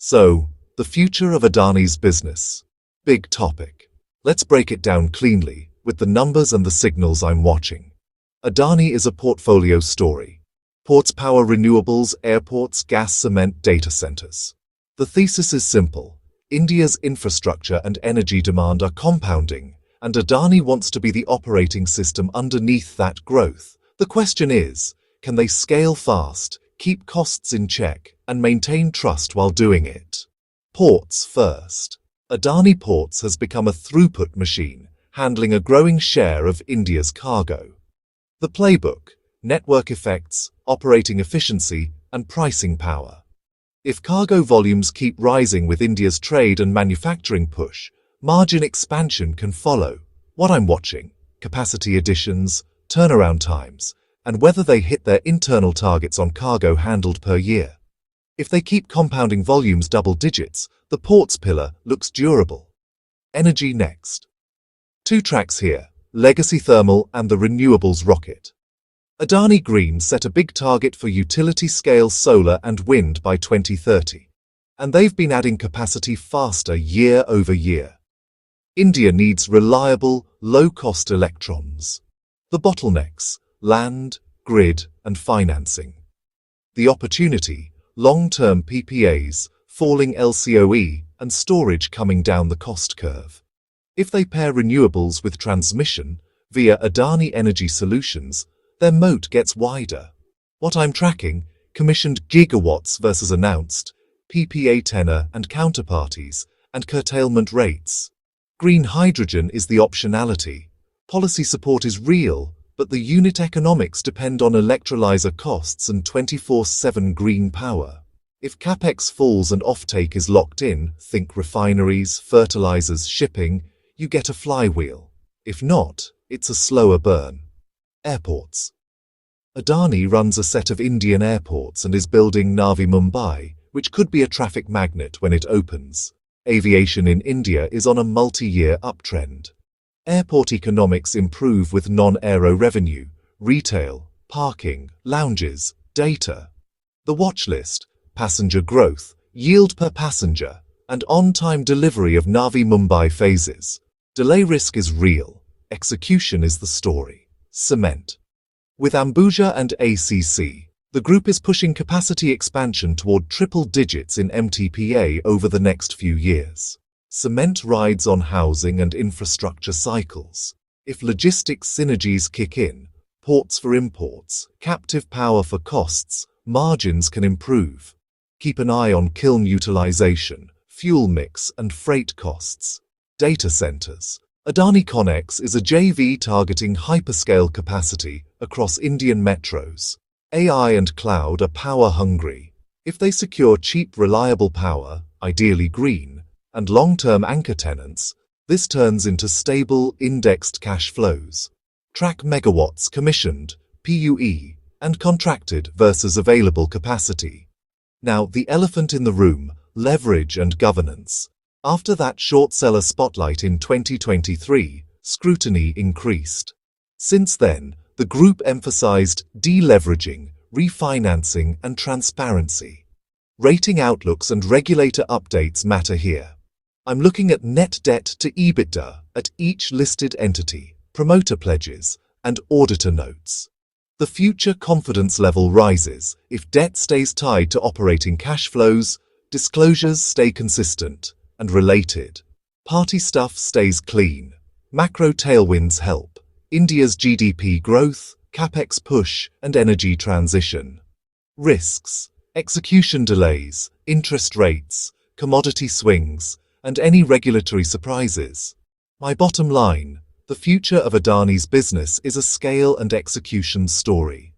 So, the future of Adani's business. Big topic. Let's break it down cleanly, with the numbers and the signals I'm watching. Adani is a portfolio story. Ports power renewables, airports, gas, cement, data centers. The thesis is simple. India's infrastructure and energy demand are compounding, and Adani wants to be the operating system underneath that growth. The question is, can they scale fast, keep costs in check, and maintain trust while doing it? Ports first. Adani Ports has become a throughput machine, handling a growing share of India's cargo. The playbook: network effects, operating efficiency, and pricing power. If cargo volumes keep rising with India's trade and manufacturing push, margin expansion can follow. What I'm watching: capacity additions, turnaround times, and whether they hit their internal targets on cargo handled per year. If they keep compounding volumes double digits, the ports pillar looks durable. Energy next. Two tracks here: legacy thermal and the renewables rocket. Adani Green set a big target for utility-scale solar and wind by 2030, and they've been adding capacity faster year over year. India needs reliable, low-cost electrons. The bottlenecks: land, grid, and financing. The opportunity: long-term PPAs, falling LCOE, and storage coming down the cost curve. If they pair renewables with transmission via Adani Energy Solutions, their moat gets wider. What I'm tracking: commissioned gigawatts versus announced, PPA tenor and counterparties, and curtailment rates. Green hydrogen is the optionality. Policy support is real, but the unit economics depend on electrolyzer costs and 24/7 green power. If capex falls and offtake is locked in, think refineries, fertilizers, shipping, you get a flywheel. If not, it's a slower burn. Airports. Adani runs a set of Indian airports and is building Navi Mumbai, which could be a traffic magnet when it opens. Aviation in India is on a multi-year uptrend. Airport economics improve with non-aero revenue, retail, parking, lounges, data. The watch list: passenger growth, yield per passenger, and on-time delivery of Navi Mumbai phases. Delay risk is real. Execution is the story. Cement. With Ambuja and ACC, the group is pushing capacity expansion toward triple digits in MTPA over the next few years. Cement rides on housing and infrastructure cycles. If logistics synergies kick in, ports for imports, captive power for costs, margins can improve. Keep an eye on kiln utilization, fuel mix, and freight costs. Data centers. Adani Connex is a JV targeting hyperscale capacity across Indian metros. AI and cloud are power hungry. If they secure cheap, reliable power, ideally green, and long-term anchor tenants, this turns into stable, indexed cash flows. Track megawatts commissioned, PUE, and contracted versus available capacity. Now, the elephant in the room: leverage and governance. After that short seller spotlight in 2023, scrutiny increased. Since then, the group emphasized deleveraging, refinancing, and transparency. Rating outlooks and regulator updates matter here. I'm looking at net debt to EBITDA at each listed entity, promoter pledges, and auditor notes. The future confidence level rises if debt stays tied to operating cash flows, disclosures stay consistent and related, party stuff stays clean, macro tailwinds help: India's GDP growth, capex push, and energy transition. Risks: execution delays, interest rates, commodity swings, and any regulatory surprises. My bottom line: the future of Adani's business is a scale and execution story.